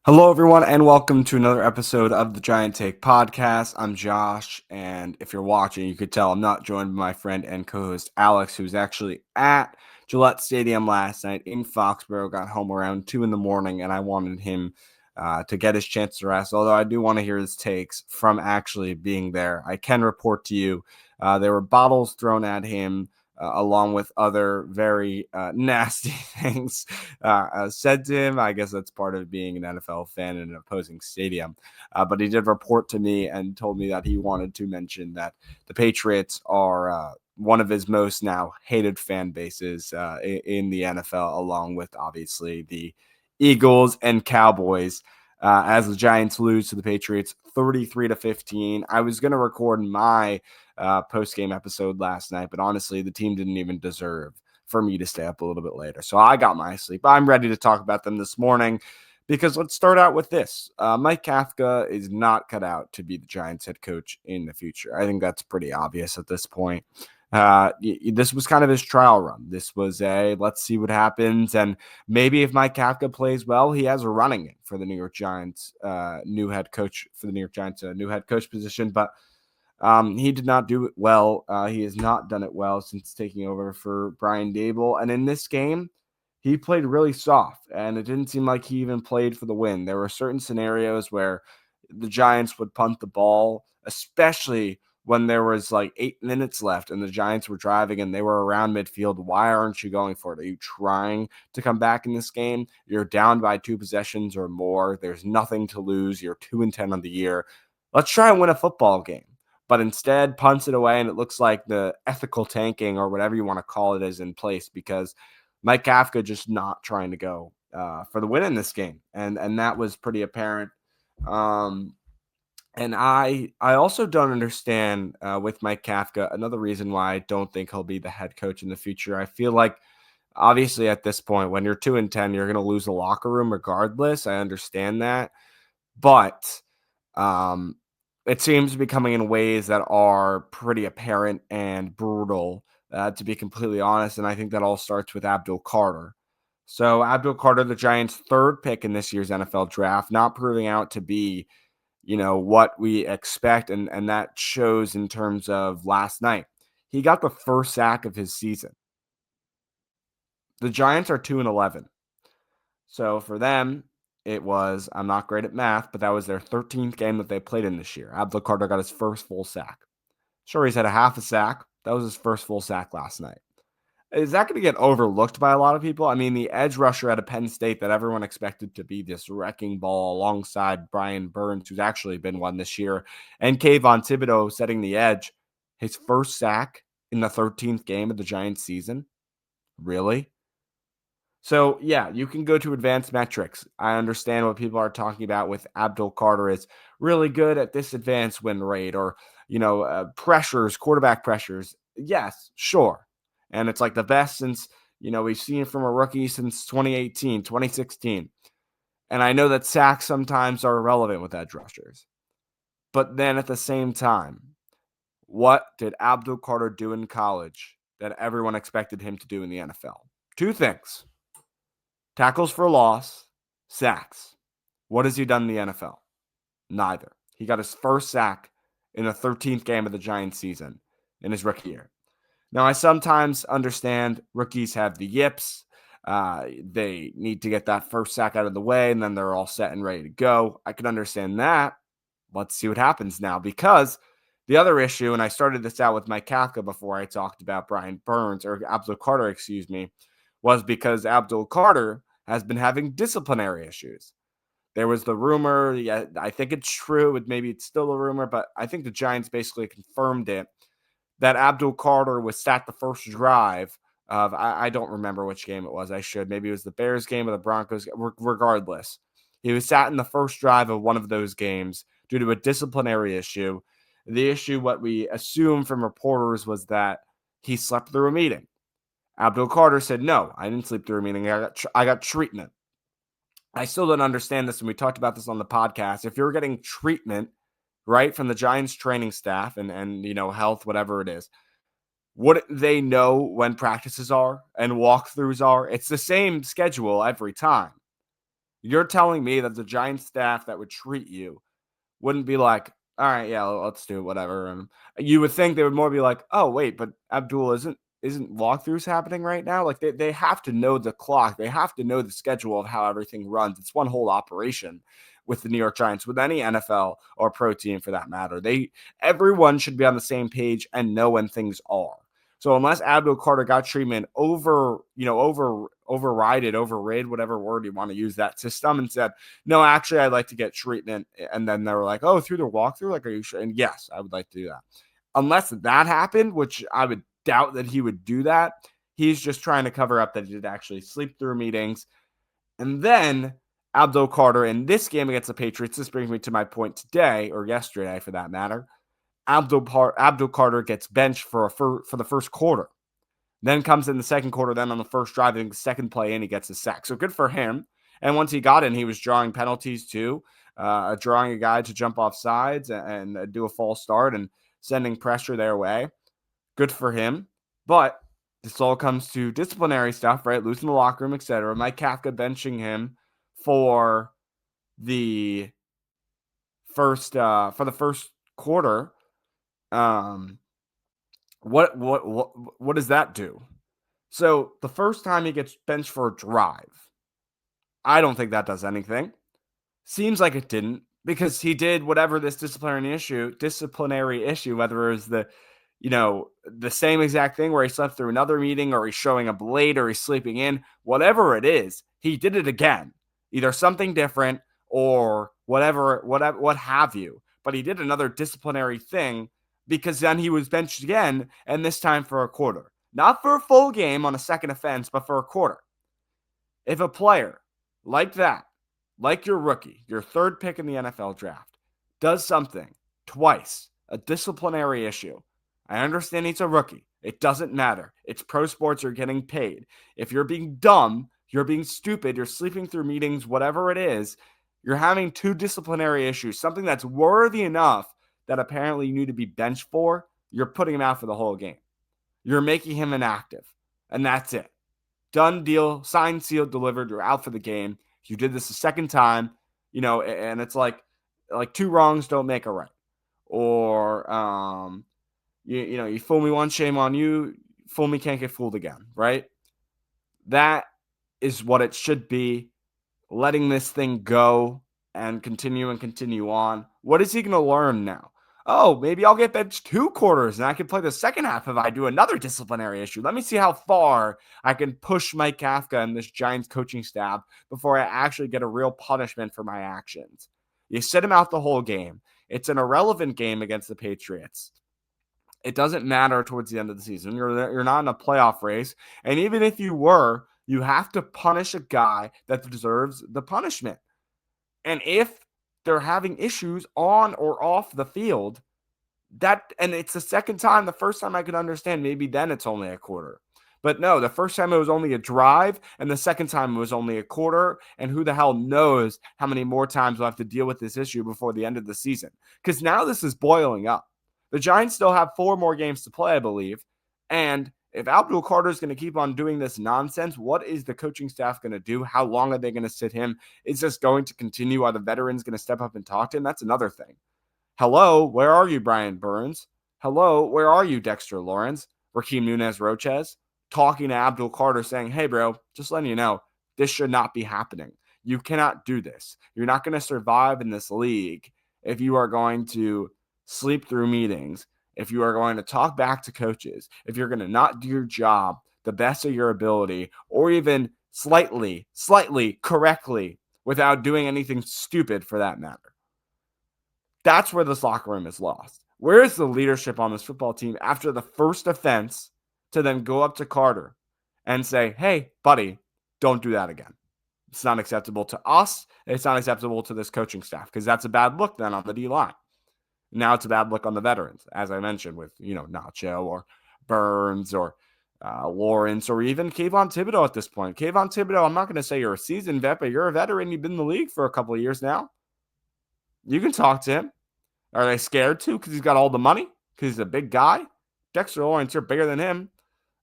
Hello, everyone, and welcome to another episode of the Giant Take podcast. I'm Josh, and if you're watching, you could tell I'm not joined by my friend and co-host Alex, who's actually at Gillette Stadium last night in Foxborough. Got home around 2 in the morning, and I wanted him to get his chance to rest. Although I do want to hear his takes from actually being there. I can report to you there were bottles thrown at him. Along with other very nasty things said to him. I guess that's part of being an NFL fan in an opposing stadium. But he did report to me and told me that he wanted to mention that the Patriots are one of his most now hated fan bases in the NFL, along with obviously the Eagles and Cowboys. As the Giants lose to the Patriots 33-15. I was going to record my post-game episode last night, but honestly, the team didn't even deserve for me to stay up a little bit later. So I got my sleep. I'm ready to talk about them this morning because let's start out with this. Mike Kafka is not cut out to be the Giants head coach in the future. I think that's pretty obvious at this point. This was kind of his trial run. This was let's see what happens. And maybe if Mike Kafka plays well, he has a running it for the New York Giants new head coach new head coach position. But he did not do it well. He has not done it well since taking over for Brian Dable. And in this game, he played really soft, and it didn't seem like he even played for the win. There were certain scenarios where the Giants would punt the ball, especially when there was like 8 minutes left and the Giants were driving and they were around midfield. Why aren't you going for it? Are you trying to come back in this game? You're down by 2 possessions or more. There's nothing to lose. You're 2-10 on the year. Let's try and win a football game. But instead punts it away, and it looks like the ethical tanking or whatever you want to call it is in place because Mike Kafka just not trying to go for the win in this game, and that was pretty apparent. Um, and I also don't understand with Mike Kafka another reason why I don't think he'll be the head coach in the future. I feel like obviously at this point when you're 2-10, you're going to lose the locker room regardless. I understand that, but um, it seems to be coming in ways that are pretty apparent and brutal, to be completely honest. And I think that all starts with Abdul Carter. So Abdul Carter, the Giants' third pick in this year's NFL draft, not proving out to be, what we expect, and that shows in terms of last night. He got the first sack of his season. The Giants are 2-11. So for them, it was, I'm not great at math, but that was their 13th game that they played in this year. Abdul Carter got his first full sack. Sure, he's had a half a sack. That was his first full sack last night. Is that going to get overlooked by a lot of people? I mean, the edge rusher out of Penn State that everyone expected to be this wrecking ball alongside Brian Burns, who's actually been one this year, and Kayvon Thibodeau setting the edge, his first sack in the 13th game of the Giants season? Really? So, yeah, you can go to advanced metrics. I understand what people are talking about with Abdul Carter is really good at this advanced win rate or, pressures, quarterback pressures. Yes, sure. And it's like the best since, we've seen from a rookie since 2018, 2016. And I know that sacks sometimes are irrelevant with edge rushers. But then at the same time, what did Abdul Carter do in college that everyone expected him to do in the NFL? Two things. Tackles for loss, sacks. What has he done in the NFL? Neither. He got his first sack in the 13th game of the Giants season in his rookie year. Now, I sometimes understand rookies have the yips. They need to get that first sack out of the way, and then they're all set and ready to go. I can understand that. Let's see what happens now because the other issue, and I started this out with Mike Kafka before I talked about Brian Burns or Abdul Carter, excuse me, was because Abdul Carter has been having disciplinary issues. There was the rumor, yeah, I think it's true, maybe it's still a rumor, but I think the Giants basically confirmed it that Abdul Carter was sat the first drive of, I don't remember which game it was. I should. Maybe it was the Bears game or the Broncos. Regardless, he was sat in the first drive of one of those games due to a disciplinary issue. The issue, what we assume from reporters, was that he slept through a meeting. Abdul Carter said, no, I didn't sleep through a meeting. I got treatment. I still don't understand this, and we talked about this on the podcast. If you're getting treatment, right, from the Giants training staff and health, whatever it is, wouldn't they know when practices are and walkthroughs are? It's the same schedule every time. You're telling me that the Giants staff that would treat you wouldn't be like, all right, yeah, let's do it, whatever. And you would think they would more be like, oh, wait, but Abdul isn't walkthroughs happening right now? Like they have to know the clock. They have to know the schedule of how everything runs. It's one whole operation with the New York Giants, with any NFL or pro team for that matter. Everyone should be on the same page and know when things are. So unless Abdul Carter got treatment overrated, whatever word you want to use, that system, and said, no, actually, I'd like to get treatment. And then they were like, oh, through the walkthrough? Like, are you sure? And yes, I would like to do that. Unless that happened, which I would doubt that he would do that, he's just trying to cover up that he did actually sleep through meetings. And then Abdul Carter in this game against the Patriots, this brings me to my point today, or yesterday for that matter, Abdul Carter gets benched for the first quarter. Then comes in the second quarter, then on the first drive, the second play in, he gets a sack. So good for him. And once he got in, he was drawing penalties too, drawing a guy to jump off sides and do a false start and sending pressure their way. Good for him. But this all comes to disciplinary stuff, right? Losing the locker room, etc. Mike Kafka benching him for the first quarter. What does that do? So the first time he gets benched for a drive, I don't think that does anything. Seems like it didn't, because he did whatever this disciplinary issue, whether it was the same exact thing where he slept through another meeting, or he's showing up late, or he's sleeping in, whatever it is, he did it again, either something different or whatever, what have you. But he did another disciplinary thing, because then he was benched again, and this time for a quarter. Not for a full game on a second offense, but for a quarter. If a player like that, like your rookie, your third pick in the NFL draft, does something twice, a disciplinary issue, I understand he's a rookie. It doesn't matter. It's pro sports, you're getting paid. If you're being dumb, you're being stupid, you're sleeping through meetings, whatever it is, you're having two disciplinary issues, something that's worthy enough that apparently you need to be benched for, you're putting him out for the whole game. You're making him inactive. And that's it. Done deal, signed, sealed, delivered. You're out for the game. You did this a second time, and it's like two wrongs don't make a right. Or, you fool me once, shame on you. Fool me, can't get fooled again, right? That is what it should be. Letting this thing go and continue on. What is he going to learn now? Oh, maybe I'll get benched 2 quarters and I can play the second half if I do another disciplinary issue. Let me see how far I can push Mike Kafka and this Giants coaching staff before I actually get a real punishment for my actions. You sit him out the whole game. It's an irrelevant game against the Patriots. It doesn't matter towards the end of the season. You're not in a playoff race. And even if you were, you have to punish a guy that deserves the punishment. And if they're having issues on or off the field, and it's the second time. The first time I could understand, maybe then it's only a quarter. But no, the first time it was only a drive, and the second time it was only a quarter. And who the hell knows how many more times we'll have to deal with this issue before the end of the season. Because now this is boiling up. The Giants still have 4 more games to play, I believe. And if Abdul Carter is going to keep on doing this nonsense, what is the coaching staff going to do? How long are they going to sit him? Is this going to continue? Are the veterans going to step up and talk to him? That's another thing. Hello, where are you, Brian Burns? Hello, where are you, Dexter Lawrence? Raheem Nunez-Roches? Talking to Abdul Carter saying, hey, bro, just letting you know, this should not be happening. You cannot do this. You're not going to survive in this league if you are going to sleep through meetings, if you are going to talk back to coaches, if you're going to not do your job the best of your ability, or even slightly correctly without doing anything stupid for that matter. That's where this locker room is lost. Where is the leadership on this football team after the first offense to then go up to Carter and say, hey, buddy, don't do that again? It's not acceptable to us. It's not acceptable to this coaching staff, because that's a bad look then on the D-line. Now it's a bad look on the veterans, as I mentioned, with, Nacho or Burns or Lawrence, or even Kayvon Thibodeau at this point. Kayvon Thibodeau, I'm not going to say you're a seasoned vet, but you're a veteran. You've been in the league for a couple of years now. You can talk to him. Are they scared to because he's got all the money? Because he's a big guy? Dexter Lawrence, you're bigger than him.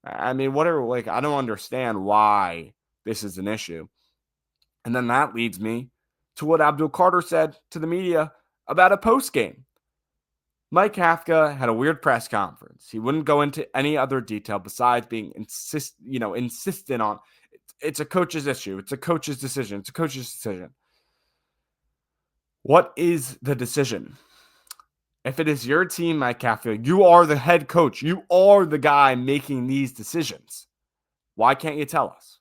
I mean, I don't understand why this is an issue. And then that leads me to what Abdul Carter said to the media about a post game. Mike Kafka had a weird press conference. He wouldn't go into any other detail besides being insistent on it's a coach's issue. It's a coach's decision. It's a coach's decision. What is the decision? If it is your team, Mike Kafka, you are the head coach. You are the guy making these decisions. Why can't you tell us?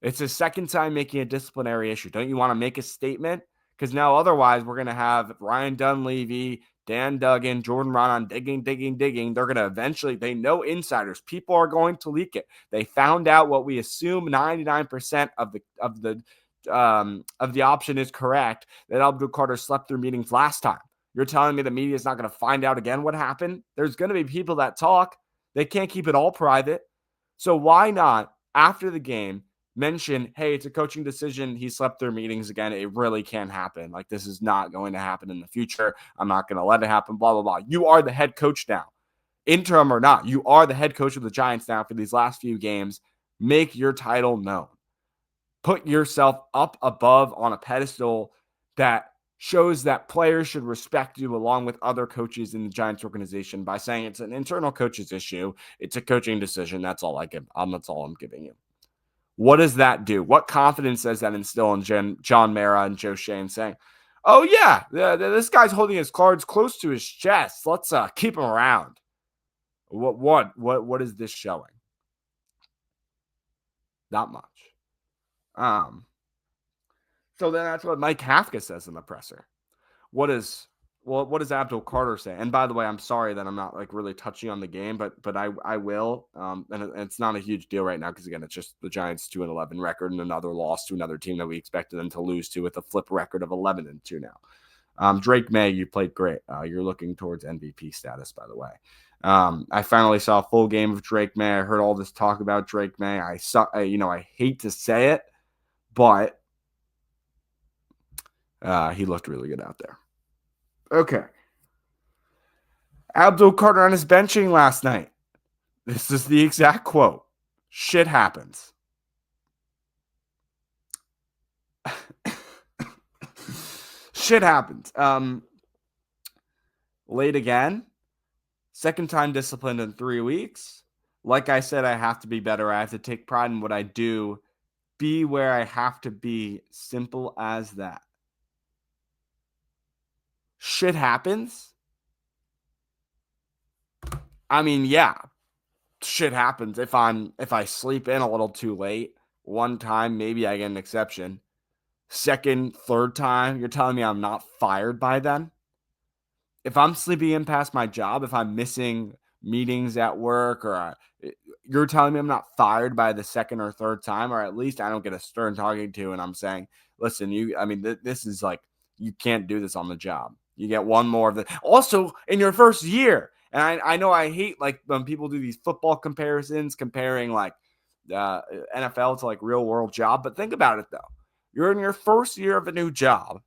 It's his second time making a disciplinary issue. Don't you want to make a statement? Because now otherwise we're going to have Ryan Dunleavy, Dan Duggan, Jordan Ronan digging. They're going to eventually, they know insiders. People are going to leak it. They found out what we assume 99% of the option is correct, that Abdul Carter slept through meetings last time. You're telling me the media is not going to find out again what happened? There's going to be people that talk. They can't keep it all private. So why not, after the game, mention, hey, it's a coaching decision. He slept through meetings again. It really can't happen. Like, this is not going to happen in the future. I'm not going to let it happen, blah, blah, blah. You are the head coach now. Interim or not, you are the head coach of the Giants now for these last few games. Make your title known. Put yourself up above on a pedestal that shows that players should respect you along with other coaches in the Giants organization by saying it's an internal coach's issue. It's a coaching decision. That's all I give. That's all I'm giving you. What does that do? What confidence does that instill in John Mara and Joe Schoen saying, oh, yeah, this guy's holding his cards close to his chest. Let's keep him around. What is this showing? Not much. So then that's what Mike Kafka says in the presser. What does Abdul Carter say? And by the way, I'm sorry that I'm not like really touching on the game, but I will. And it's not a huge deal right now because again, it's just the Giants 2-11 record and another loss to another team that we expected them to lose to with a flip record of 11-2 now. Drake May, you played great. You're looking towards MVP status, by the way. I finally saw a full game of Drake May. I heard all this talk about Drake May. I hate to say it, but he looked really good out there. Okay. Abdul Carter on his benching last night. This is the exact quote. Shit happens. Shit happens. Late again. Second time disciplined in 3 weeks. Like I said, I have to be better. I have to take pride in what I do. Be where I have to be. Simple as that. Shit happens. I mean, yeah, shit happens. If I sleep in a little too late, one time, maybe I get an exception. Second, third time, you're telling me I'm not fired by then? If I'm sleeping in past my job, if I'm missing meetings at work, or you're telling me I'm not fired by the second or third time, or at least I don't get a stern talking to and I'm saying, listen, this is like, you can't do this on the job. You get one more of the. Also, in your first year, and I know I hate like when people do these football comparisons, comparing like NFL to like real world job. But think about it though. You're in your first year of a new job.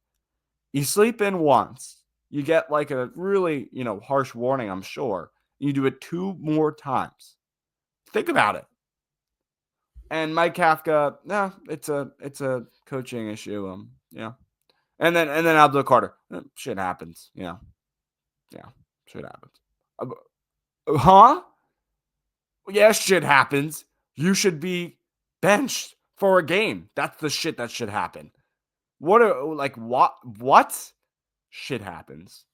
You sleep in once. You get like a really, harsh warning, I'm sure. You do it 2 more times. Think about it. And Mike Kafka, no, it's a coaching issue. Yeah. And then Abdul Carter, shit happens. Yeah, shit happens. Huh? Yeah, shit happens. You should be benched for a game. That's the shit that should happen. What? Shit happens.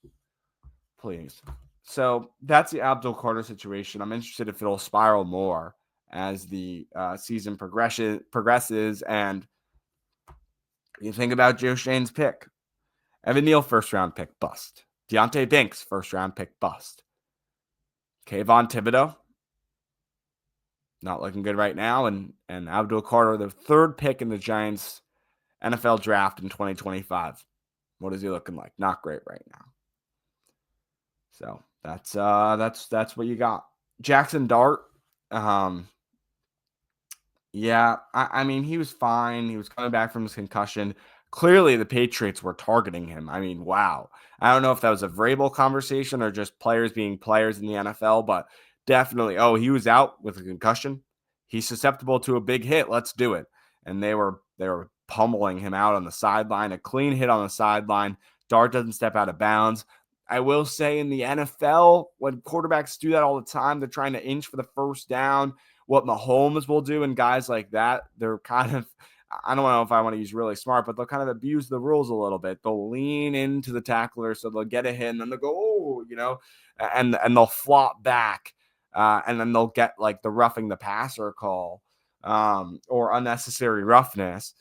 Please. So that's the Abdul Carter situation. I'm interested if it'll spiral more as the season progresses. And you think about Joe Schoen's pick. Evan Neal, first-round pick, bust. Deontay Banks, first-round pick, bust. Kayvon Thibodeau, not looking good right now. And Abdul Carter, the third pick in the Giants NFL draft in 2025. What is he looking like? Not great right now. So that's what you got. Jackson Dart. Yeah, I mean, he was fine. He was coming back from his concussion. Clearly, the Patriots were targeting him. I mean, wow. I don't know if that was a Vrabel conversation or just players being players in the NFL, but definitely, he was out with a concussion. He's susceptible to a big hit. Let's do it. And they were pummeling him out on the sideline, a clean hit on the sideline. Dart doesn't step out of bounds. I will say in the NFL, when quarterbacks do that all the time, they're trying to inch for the first down. What Mahomes will do and guys like that, they're kind of, I don't know if I want to use really smart, but they'll kind of abuse the rules a little bit. They'll lean into the tackler, so they'll get a hit, and then they'll go, oh, and they'll flop back, and then they'll get like the roughing the passer call, or unnecessary roughness.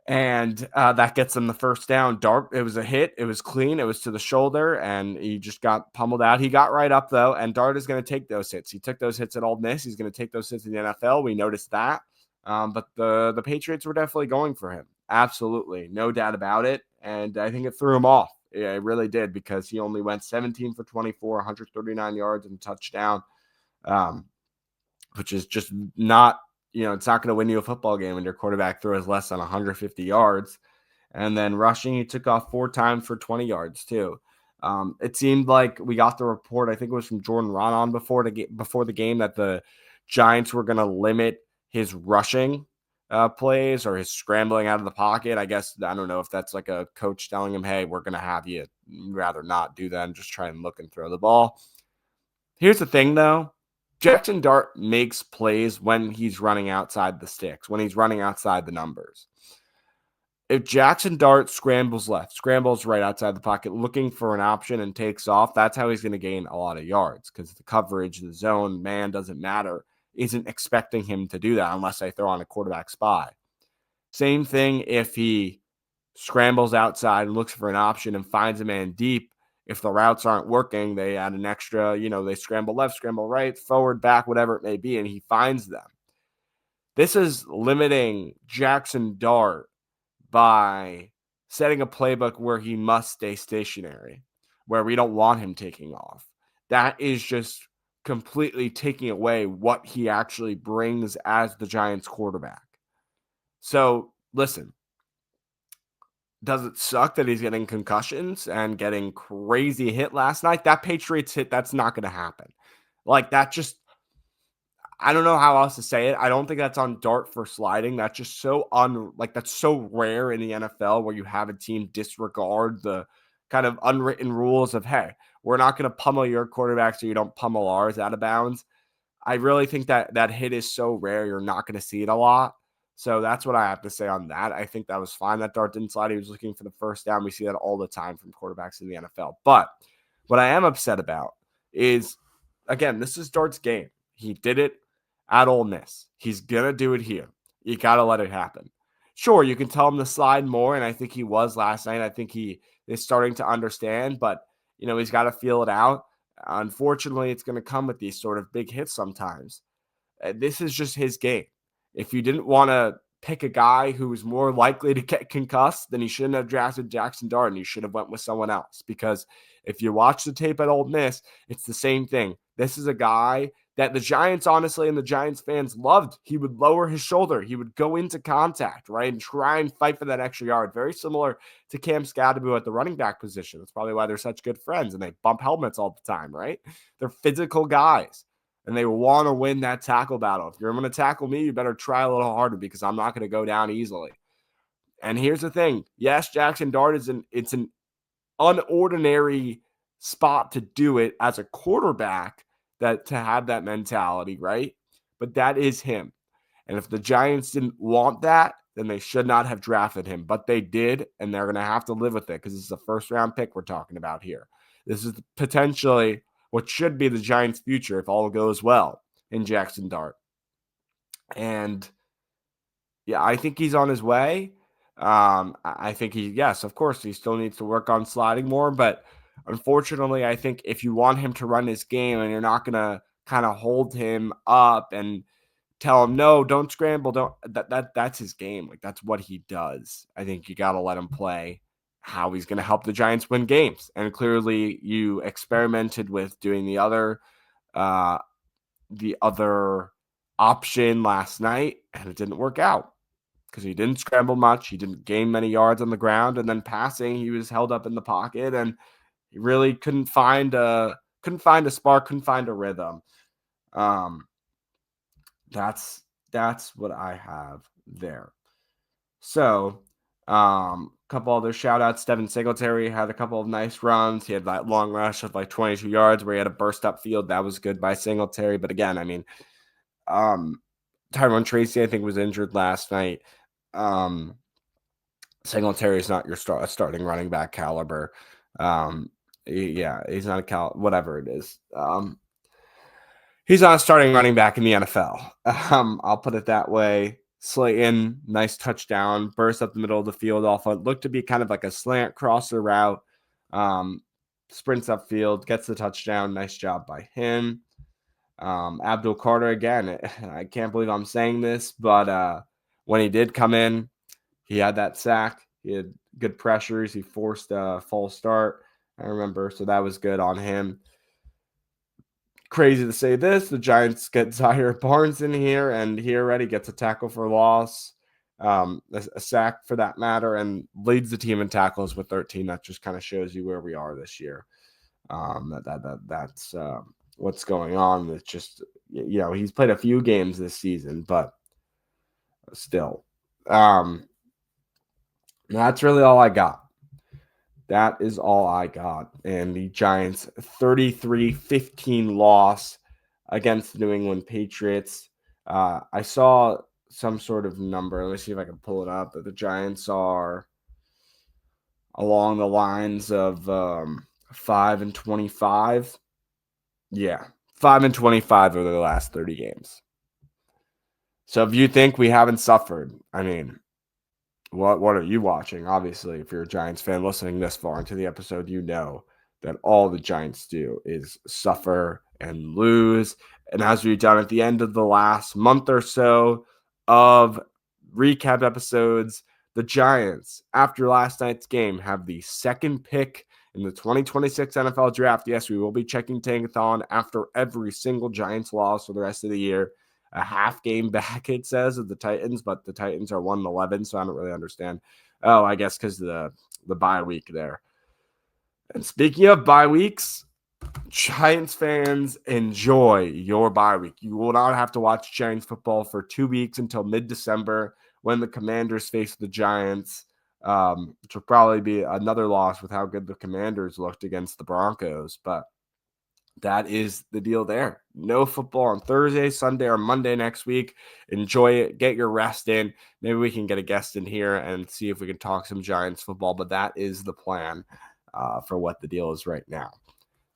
And that gets them the first down. Dart, it was a hit. It was clean. It was to the shoulder, and he just got pummeled out. He got right up, though, and Dart is going to take those hits. He took those hits at Ole Miss. He's going to take those hits in the NFL. We noticed that. But the Patriots were definitely going for him. Absolutely. No doubt about it. And I think it threw him off. Yeah, it really did, because he only went 17 for 24, 139 yards and a touchdown, which is just not, it's not going to win you a football game when your quarterback throws less than 150 yards. And then rushing, he took off 4 times for 20 yards too. It seemed like we got the report, I think it was from Jordan Ronan before the game, that the Giants were going to limit his rushing plays or his scrambling out of the pocket. I guess, I don't know if that's like a coach telling him, hey, we're going to have you rather not do that and just try and look and throw the ball. Here's the thing, though. Jackson Dart makes plays when he's running outside the sticks, when he's running outside the numbers. If Jackson Dart scrambles left, scrambles right outside the pocket, looking for an option and takes off, that's how he's going to gain a lot of yards, because the coverage, the zone, man, doesn't matter, isn't expecting him to do that unless they throw on a quarterback spy. Same thing if he scrambles outside and looks for an option and finds a man deep. If the routes aren't working, they add an extra, they scramble left, scramble right, forward, back, whatever it may be, and he finds them. This is limiting Jackson Dart by setting a playbook where he must stay stationary, where we don't want him taking off. That is just completely taking away what he actually brings as the Giants quarterback. So, listen, does it suck that he's getting concussions and getting crazy hit last night? That Patriots hit, that's not going to happen. Like, that just, I don't know how else to say it. I don't think that's on Dart for sliding. That's just so that's so rare in the NFL, where you have a team disregard the kind of unwritten rules of, hey, we're not going to pummel your quarterback so you don't pummel ours out of bounds. I really think that hit is so rare, you're not going to see it a lot. So that's what I have to say on that. I think that was fine that Dart didn't slide. He was looking for the first down. We see that all the time from quarterbacks in the NFL. But what I am upset about is, again, this is Dart's game. He did it at Ole Miss. He's going to do it here. You got to let it happen. Sure, you can tell him to slide more, and I think he was last night. I think he is starting to understand, but, he's got to feel it out. Unfortunately, it's going to come with these sort of big hits sometimes. This is just his game. If you didn't want to pick a guy who was more likely to get concussed, then you shouldn't have drafted Jackson Dart, and you should have went with someone else. Because if you watch the tape at Ole Miss, it's the same thing. This is a guy that the Giants, honestly, and the Giants fans loved. He would lower his shoulder. He would go into contact, right, and try and fight for that extra yard. Very similar to Cam Scadaboo at the running back position. That's probably why they're such good friends, and they bump helmets all the time, right? They're physical guys, and they want to win that tackle battle. If you're going to tackle me, you better try a little harder, because I'm not going to go down easily. And here's the thing. Yes, Jackson Dart it's an unordinary spot to do it as a quarterback, that to have that mentality, right? But that is him. And if the Giants didn't want that, then they should not have drafted him. But they did, and they're going to have to live with it, because it's a first-round pick we're talking about here. This is potentially what should be the Giants' future if all goes well in Jackson Dart. And yeah, I think he's on his way. I think yes, of course, he still needs to work on sliding more, but unfortunately, I think if you want him to run his game and you're not going to kind of hold him up and tell him, no, don't scramble, that's his game. Like, that's what he does. I think you got to let him play how he's going to help the Giants win games. And clearly you experimented with doing the other option last night, and it didn't work out, because he didn't scramble much. He didn't gain many yards on the ground, and then passing, he was held up in the pocket, and he really couldn't find a spark, couldn't find a rhythm. That's what I have there. So, couple other shout outs. Devin Singletary had a couple of nice runs. He had that long rush of like 22 yards where he had a burst up field. That was good by Singletary. But again, I mean, Tyrone Tracy, I think, was injured last night. Singletary is not your starting running back caliber. He's not whatever it is. He's not a starting running back in the NFL. I'll put it that way. Slayton, nice touchdown, burst up the middle of the field off what looked to be kind of like a slant crosser route. Sprints upfield, gets the touchdown. Nice job by him. Abdul Carter, again, I can't believe I'm saying this, but when he did come in, he had that sack. He had good pressures. He forced a false start, I remember, so that was good on him. Crazy to say this, the Giants get Zaire Barnes in here, and he already gets a tackle for loss, a sack for that matter, and leads the team in tackles with 13. That just kind of shows you where we are this year. That's what's going on. It's just, he's played a few games this season, but still. That's really all I got. That is all I got. And the Giants 33-15 loss against the New England Patriots. I saw some sort of number. Let me see if I can pull it up. That the Giants are along the lines of 5-25. Yeah, 5-25 over the last 30 games. So if you think we haven't suffered, I mean, what are you watching? Obviously, if you're a Giants fan listening this far into the episode, you know that all the Giants do is suffer and lose. And as we've done at the end of the last month or so of recap episodes, the Giants, after last night's game, have the second pick in the 2026 NFL Draft. Yes, we will be checking Tankathon after every single Giants loss for the rest of the year. A half game back, it says, of the Titans, but the Titans are 1-11, so I don't really understand. Oh, I guess because the bye week there. And speaking of bye weeks, Giants fans, enjoy your bye week. You will not have to watch Giants football for 2 weeks until mid-December when the Commanders face the Giants, which will probably be another loss with how good the Commanders looked against the Broncos, but that is the deal there. No football on Thursday, Sunday, or Monday next week. Enjoy it. Get your rest in. Maybe we can get a guest in here and see if we can talk some Giants football, but that is the plan for what the deal is right now.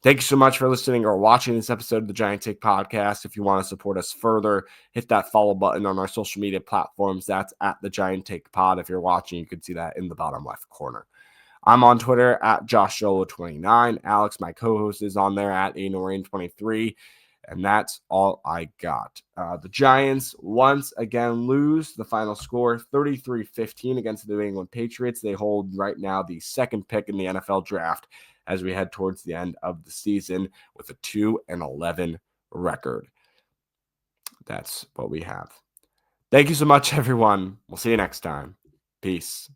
Thank you so much for listening or watching this episode of the Giant Take Podcast. If you want to support us further, hit that follow button on our social media platforms. That's at the Giant Take Pod. If you're watching, you can see that in the bottom left corner. I'm on Twitter at JoshSolo29. Alex, my co-host, is on there at ANorian23. And that's all I got. The Giants once again lose. The final score 33-15 against the New England Patriots. They hold right now the second pick in the NFL Draft as we head towards the end of the season with a 2-11 record. That's what we have. Thank you so much, everyone. We'll see you next time. Peace.